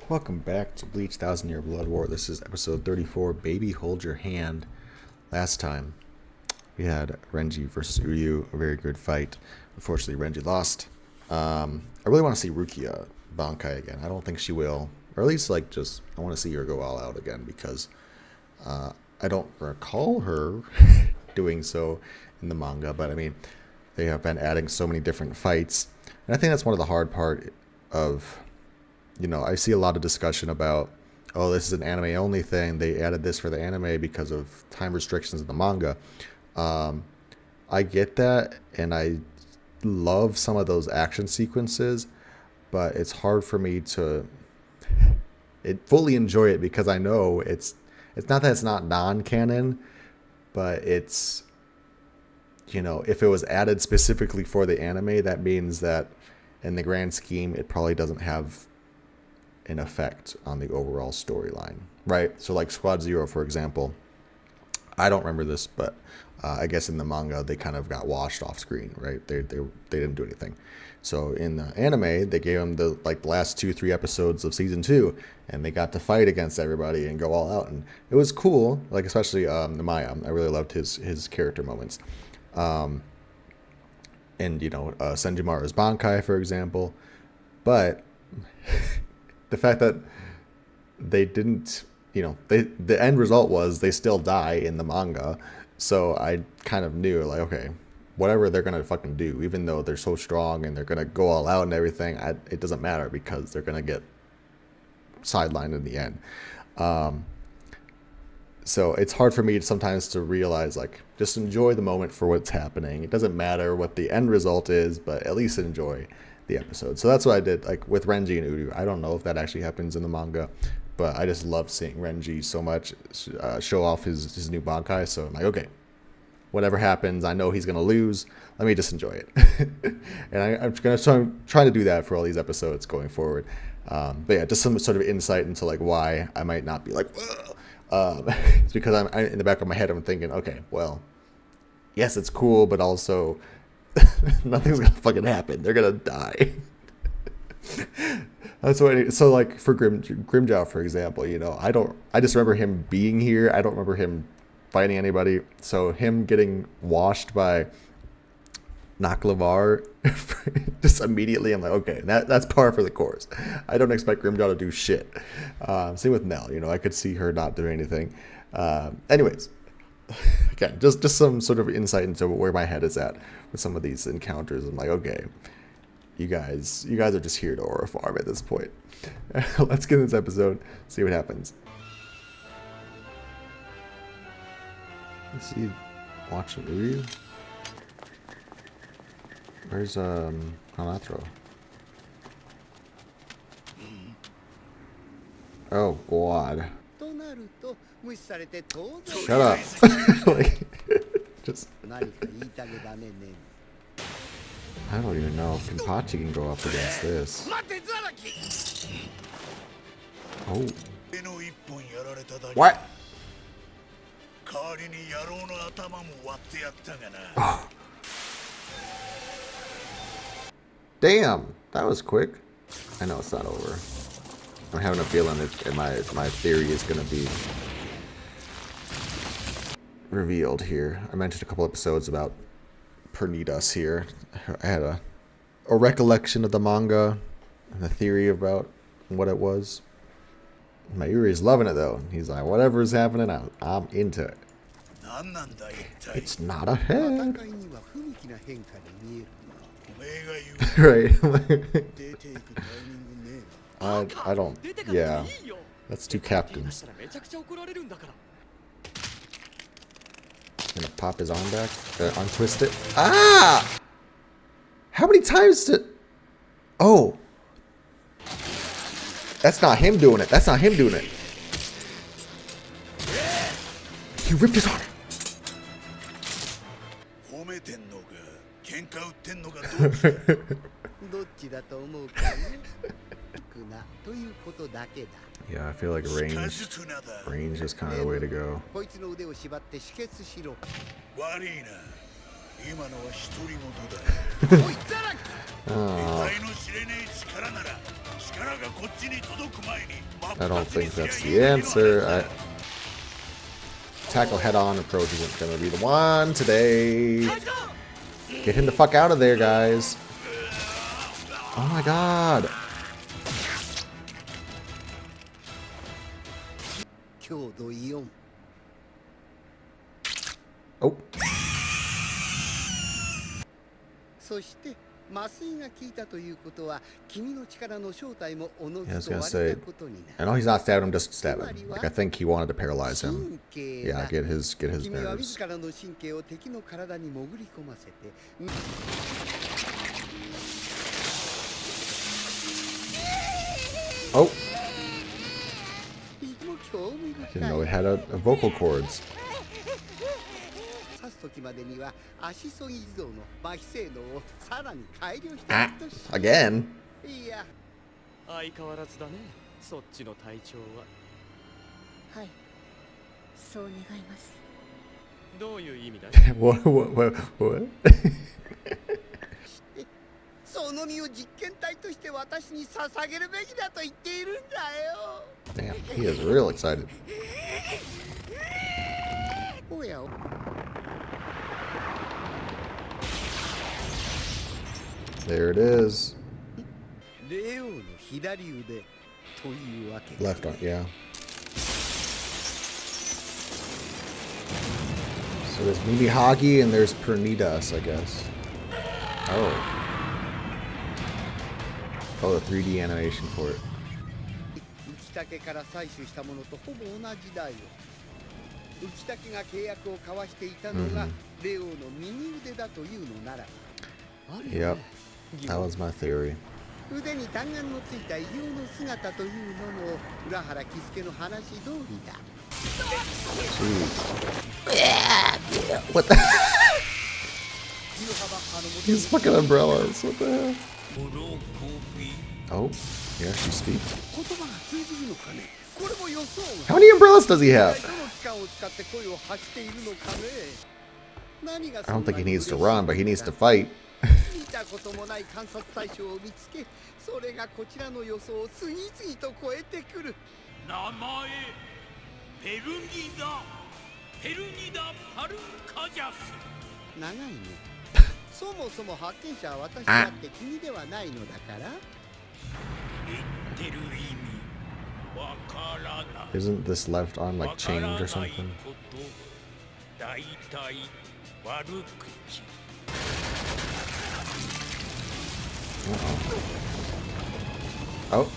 Welcome back to Bleach 1000-Year Blood War. This is episode 34, Baby Hold Your Hand. Last time, we had Renji versus Uryu, a very good fight. Unfortunately, Renji lost. I really want to see Rukia Bankai again. I don't think she will. Or at least, I want to see her go all out again because I don't recall her doing so in the manga. But, I mean, they have been adding so many different fights. And I think that's one of the hard part of... I see a lot of discussion about, oh, this is an anime-only thing. They added this for the anime because of time restrictions in the manga. I get that, and I love some of those action sequences, but it's hard for me to fully enjoy it because I know it's not that it's not non-canon, but it's, if it was added specifically for the anime, that means that in the grand scheme, it probably doesn't have an effect on the overall storyline, right? So like Squad Zero, for example, I don't remember this, but I guess in the manga they kind of got washed off screen, right? They didn't do anything. So in the anime, they gave them the last 2-3 episodes of season 2, and they got to fight against everybody and go all out, and it was cool. Especially Maya, I really loved his character moments, and Senjimaru's Bankai, for example, but. The fact that they didn't, the end result was they still die in the manga. So I kind of knew, okay, whatever they're going to fucking do, even though they're so strong and they're going to go all out and everything, it doesn't matter because they're going to get sidelined in the end. So it's hard for me sometimes to realize, just enjoy the moment for what's happening. It doesn't matter what the end result is, but at least enjoy the episode. So that's what I did with Renji and Uryu. I don't know if that actually happens in the manga, but I just love seeing Renji so much show off his new Bankai. So I'm like, okay, whatever happens, I know he's gonna lose, let me just enjoy it. And I'm gonna try to do that for all these episodes going forward. But yeah, just some sort of insight into why I might not be it's because I'm in the back of my head, I'm thinking, okay, well, yes, it's cool, but also nothing's gonna fucking happen. They're gonna die. That's what. So for Grimjow, for example, I just remember him being here. I don't remember him fighting anybody. So him getting washed by Naklavar just immediately, I'm like, okay, that's par for the course. I don't expect Grimjow to do shit. Same with Nell. I could see her not doing anything. Anyways. Again, just some sort of insight into where my head is at with some of these encounters. I'm like, okay, you guys are just here to aura farm at this point. Let's get in this episode, see what happens. Let's see, watching Uryu. Where's Hanatro? Oh God. Shut up. Just I don't even know if Kenpachi can go up against this. Oh. What? Oh. Damn, that was quick. I know it's not over. I'm having a feeling that my theory is going to be revealed here. I mentioned a couple episodes about Pernidas here. I had a recollection of the manga and the theory about what it was. Mayuri's loving it though. He's like, whatever's happening, I'm into it. It's not a head. Right. I don't. Yeah, that's two captains. Gonna pop his arm back, untwist it. Ah! How many times did? Oh, that's not him doing it. That's not him doing it. He ripped his arm. Yeah, I feel like range is kind of the way to go. I don't think that's the answer. Tackle head-on approach isn't going to be the one today. Get him the fuck out of there, guys. Oh my god. Oh. Yeah, I was gonna say, I know he's not stabbing him, just stab him. Like, I think he wanted to paralyze him. Yeah, get his nerves. Oh! I didn't know it had a vocal cords. Ah, again? What? Damn, he is real excited. There it is. Left arm, yeah. So there's Mimihagi and there's Pernidas, I guess. Oh. Oh, the 3D animation for it. Yep, that was my theory. What the? These fucking umbrellas, what the hell? Oh, yeah, she speaks. How many umbrellas does he have? I don't think he needs to run, but he needs to fight. Ah. Isn't this left arm like chained or something? Oh.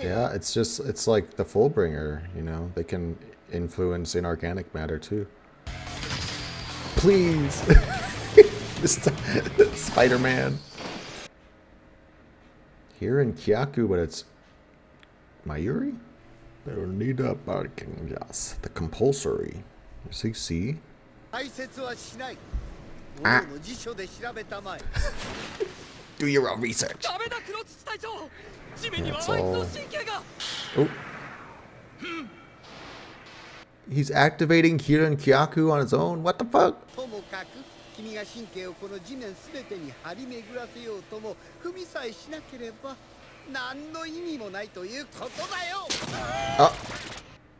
Yeah, it's like the Fullbringer, you know, they can influence inorganic matter too. Please! Spider-Man. Here in Kyaku, but it's Mayuri? Bernida barking, yes. The compulsory. See? Ah. Do your own research. That's all. Oh. He's activating Kirin Kyaku on his own? What the fuck?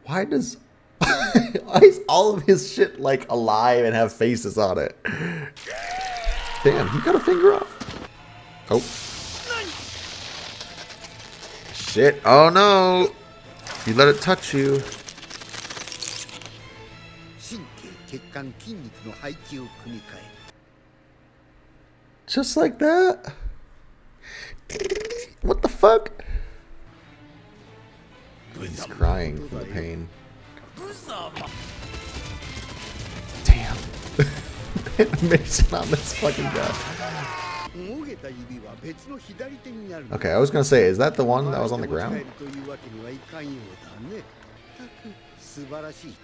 Why does... Why is all of his shit like alive and have faces on it? Damn, he got a finger off. Oh. Shit. Oh no. You let it touch you. Just like that? What the fuck? He's crying from the pain. Damn. Animation on this fucking guy. Okay, I was gonna say, is that the one that was on the ground? Subarashi.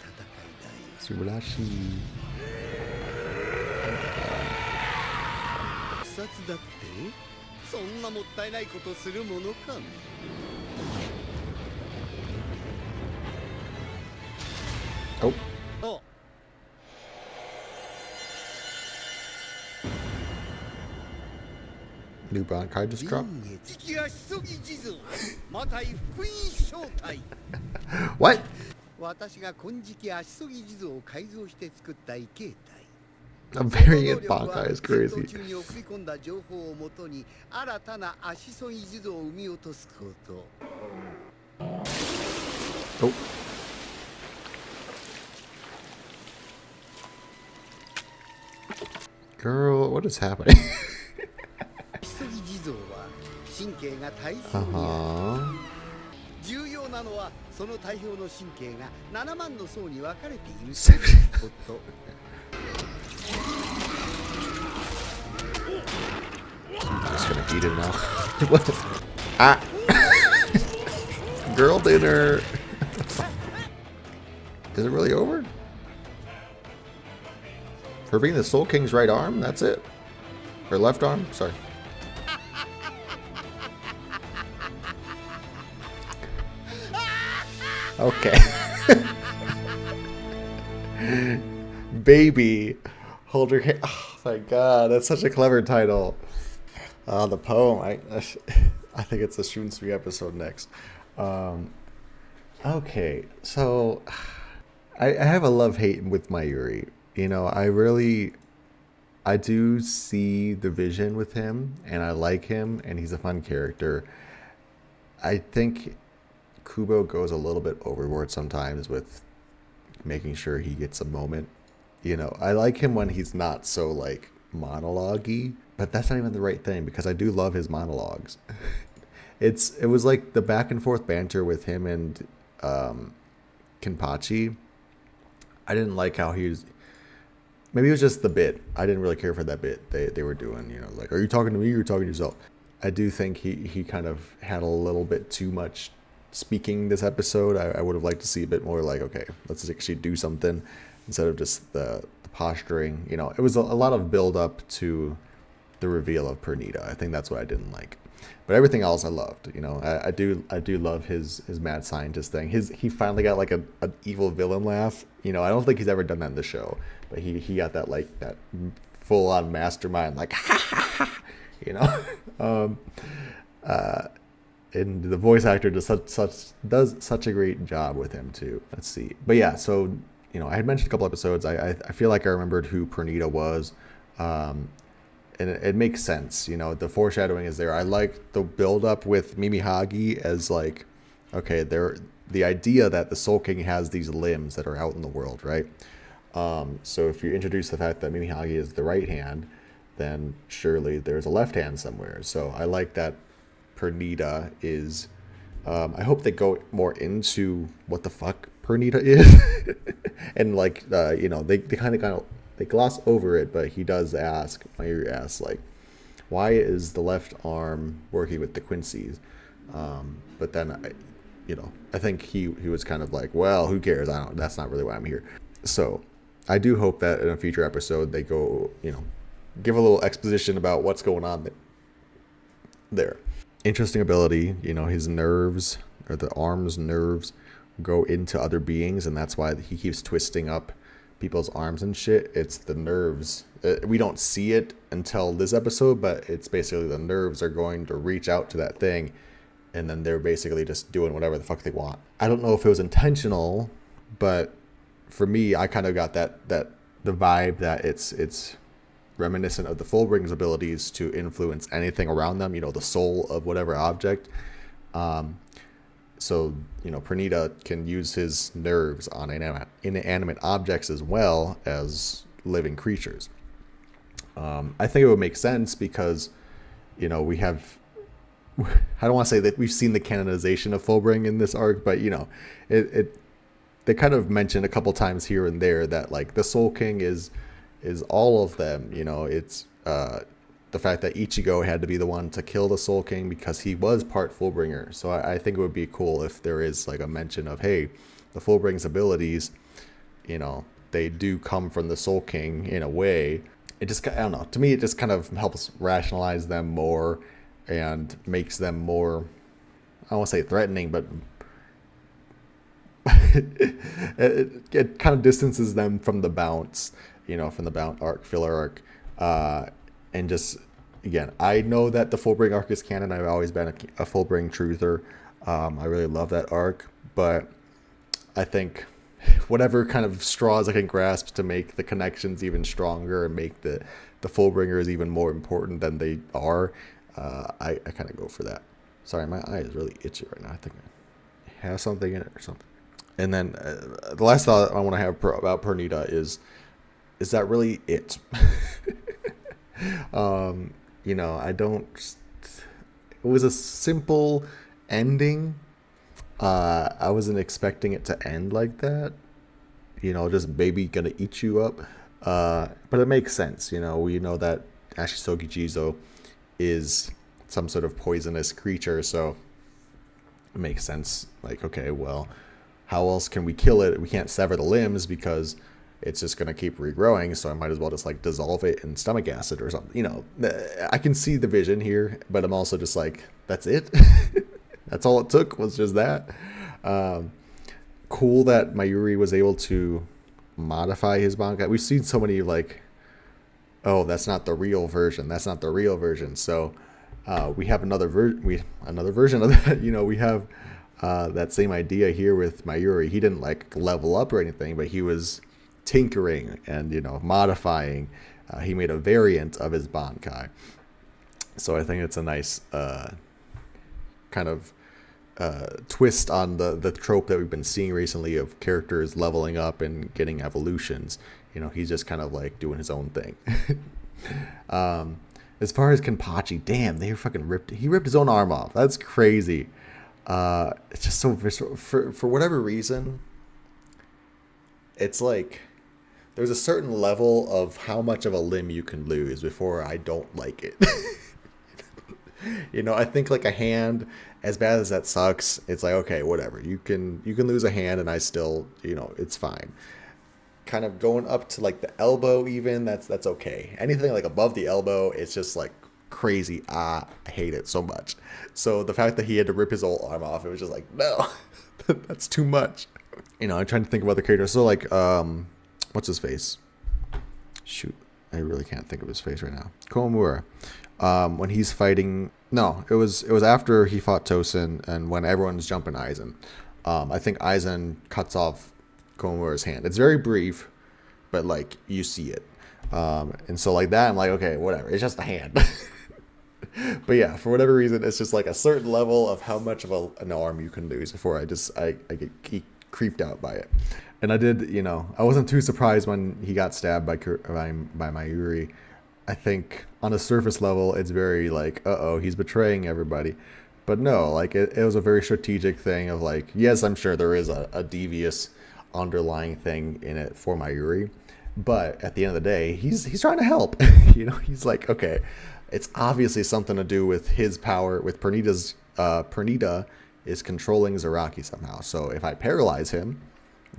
Oh. New Bankai just dropped. What? A variant Bankai is crazy. Oh. Girl, what is happening? Uh-huh. I'm just gonna eat it now. Ah. Girl dinner. Is it really over? For being the Soul King's right arm, that's it? Or left arm? Sorry. Okay. Baby, hold your hand. Oh my god, that's such a clever title. The poem. I think it's a Shunsui episode next. Okay, so I have a love-hate with Mayuri. You know, I do see the vision with him, and I like him, and he's a fun character. I think Kubo goes a little bit overboard sometimes with making sure he gets a moment. You know, I like him when he's not so, like, monologue-y, but that's not even the right thing, because I do love his monologues. It was like the back and forth banter with him and Kenpachi. I didn't like how he was. Maybe it was just the bit. I didn't really care for that bit they were doing. You know, like, are you talking to me or are you talking to yourself? I do think he kind of had a little bit too much speaking this episode. I would have liked to see a bit more like, okay, let's actually do something instead of just the posturing. You know, it was a lot of build up to the reveal of Pernita. I think that's what I didn't like. But everything else I loved. You know, I do love his mad scientist thing. He finally got like an evil villain laugh. You know, I don't think he's ever done that in the show, but he got that like that full on mastermind like ha ha ha. You know, and the voice actor does such a great job with him too. Let's see, but yeah, so you know, I had mentioned a couple episodes. I feel like I remembered who Pernita was. And it makes sense, you know, the foreshadowing is there. I like the build up with Mimihagi as like, okay, the idea that the Soul King has these limbs that are out in the world, right? So if you introduce the fact that Mimihagi is the right hand, then surely there's a left hand somewhere. So I like that Pernita is. I hope they go more into what the fuck Pernita is, and like you know, they kind of. They gloss over it, but he does ask, Mayuri asks, like, why is the left arm working with the Quincy's? But then, I think he was kind of like, well, who cares? That's not really why I'm here. So I do hope that in a future episode they go, give a little exposition about what's going on there. Interesting ability, his nerves, or the arm's nerves, go into other beings, and that's why he keeps twisting up people's arms and shit. It's the nerves. We don't see it until this episode, but it's basically the nerves are going to reach out to that thing, and then they're basically just doing whatever the fuck they want. I don't know if it was intentional, but for me, I kind of got the vibe that it's reminiscent of the Fullbring's abilities to influence anything around them, the soul of whatever object. So, Pernita can use his nerves on inanimate objects as well as living creatures. I think it would make sense because, we have... I don't want to say that we've seen the canonization of Fullbring in this arc, but, they kind of mentioned a couple times here and there that, like, the Soul King is all of them. It's... the fact that Ichigo had to be the one to kill the Soul King because he was part Fullbringer. So I think it would be cool if there is like a mention of, hey, the Fullbring's abilities, they do come from the Soul King in a way. It just, I don't know, to me it just kind of helps rationalize them more and makes them more, I don't want to say threatening, but it kind of distances them from the bounce, from the bounce arc, filler arc. And just again, I know that the Fullbring arc is canon. I've always been a Fullbring truther. I really love that arc, but I think whatever kind of straws I can grasp to make the connections even stronger and make the Fullbringers even more important than they are, I kind of go for that. Sorry, my eye is really itchy right now. I think I have something in it or something. And then the last thought I want to have about Pernita is that really it? I don't. It was a simple ending. I wasn't expecting it to end like that. Just baby gonna eat you up. But it makes sense. We know that Ashisogi Jizo is some sort of poisonous creature, so it makes sense. Like, okay, well, how else can we kill it? We can't sever the limbs because it's just going to keep regrowing, so I might as well just like dissolve it in stomach acid or something. I can see the vision here, but I'm also just like, that's it. That's all it took, was just that. Cool that Mayuri was able to modify his Bankai. We've seen so many like, oh, that's not the real version. That's not the real version. So we have another version of that. We have that same idea here with Mayuri. He didn't like level up or anything, but he was tinkering and modifying. He made a variant of his Bankai. So I think it's a nice kind of twist on the trope that we've been seeing recently of characters leveling up and getting evolutions. He's just kind of like doing his own thing. As far as Kenpachi, damn, they fucking ripped. He ripped his own arm off. That's crazy. It's just so visceral. For whatever reason, it's like there's a certain level of how much of a limb you can lose before I don't like it. I think like a hand, as bad as that sucks, it's like, okay, whatever. You can lose a hand and I still, it's fine. Kind of going up to like the elbow even, that's okay. Anything like above the elbow, it's just like crazy. I hate it so much. So the fact that he had to rip his whole arm off, it was just like, no, that's too much. I'm trying to think of other characters. So like, what's his face? Shoot, I really can't think of his face right now. Komura. When he's fighting, no, it was after he fought Tosin and when everyone's jumping Aizen. I think Aizen cuts off Komura's hand. It's very brief, but like you see it. And so like that, I'm like, okay, whatever. It's just a hand. But yeah, for whatever reason, it's just like a certain level of how much of an arm you can lose before I get creeped out by it. And I did, I wasn't too surprised when he got stabbed by Mayuri. I think on a surface level, it's very like, he's betraying everybody. But no, like it was a very strategic thing of like, yes, I'm sure there is a devious underlying thing in it for Mayuri. But at the end of the day, he's trying to help. He's like, okay, it's obviously something to do with his power, with Pernita is controlling Zaraki somehow. So if I paralyze him,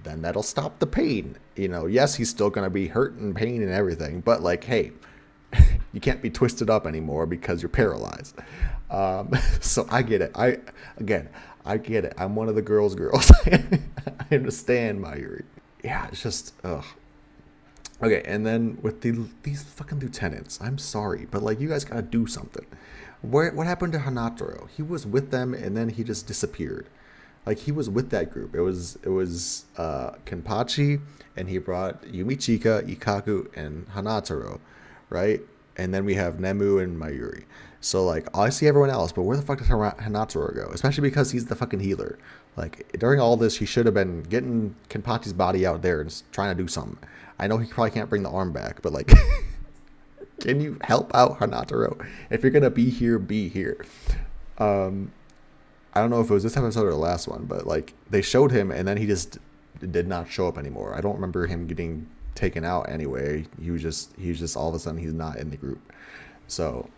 then that'll stop the pain. Yes, he's still going to be hurt and pain and everything, but like, hey, you can't be twisted up anymore because you're paralyzed. So I get it. I get it. I'm one of the girls. I understand Mayuri. Yeah, it's just, ugh. Okay, and then with these fucking lieutenants, I'm sorry, but like you guys gotta do something. What happened to Hanataro? He was with them and then he just disappeared. Like he was with that group. It was Kenpachi, and he brought Yumichika, Ikaku, and Hanataro, right? And then we have Nemu and Mayuri. So like I see everyone else, but where the fuck does Hanataro go? Especially because he's the fucking healer. Like during all this, he should have been getting Kenpachi's body out there and just trying to do something. I know he probably can't bring the arm back, but like, can you help out Hanataro? If you're gonna be here, be here. I don't know if it was this episode or the last one, but like they showed him and then he just did not show up anymore. I don't remember him getting taken out anyway. He was just all of a sudden he's not in the group. So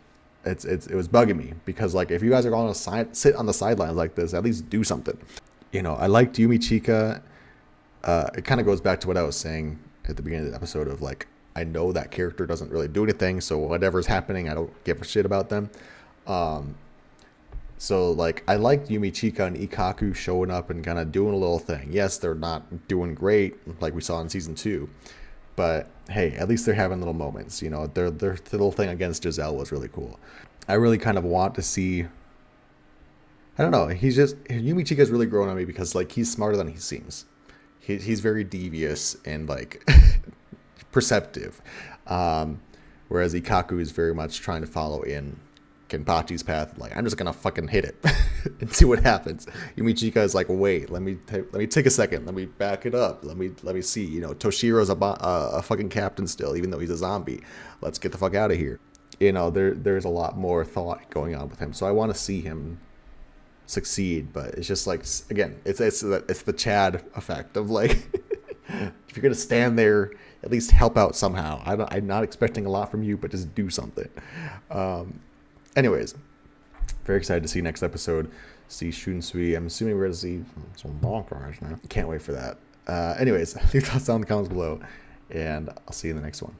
it was bugging me because like if you guys are going to sit on the sidelines like this, at least do something. I liked Yumi Chika. It kind of goes back to what I was saying at the beginning of the episode of like, I know that character doesn't really do anything, so whatever's happening, I don't give a shit about them. So like I liked Yumi Chika and Ikaku showing up and kind of doing a little thing. Yes, they're not doing great like we saw in season 2, But hey, at least they're having little moments. You know, their little thing against Giselle was really cool. I really kind of want to see. I don't know. Yumi Chica's really growing on me because like he's smarter than he seems. He's very devious and like perceptive, whereas Ikaku is very much trying to follow in Kenpachi's path. Like, I'm just gonna fucking hit it and see what happens. Yumi Chica is like, wait, let me take a second, let me back it up, let me see. You know, Toshiro's a fucking captain still, even though he's a zombie. Let's get the fuck out of here. You know, there's a lot more thought going on with him, so I want to see him succeed. But it's just like, again, it's the Chad effect of like, if you're gonna stand there, at least help out somehow. I'm not expecting a lot from you, but just do something. Anyways, very excited to see next episode. See Shunsui. I'm assuming we're going to see some bonkers now. Can't wait for that. Anyways, leave thoughts down in the comments below, and I'll see you in the next one.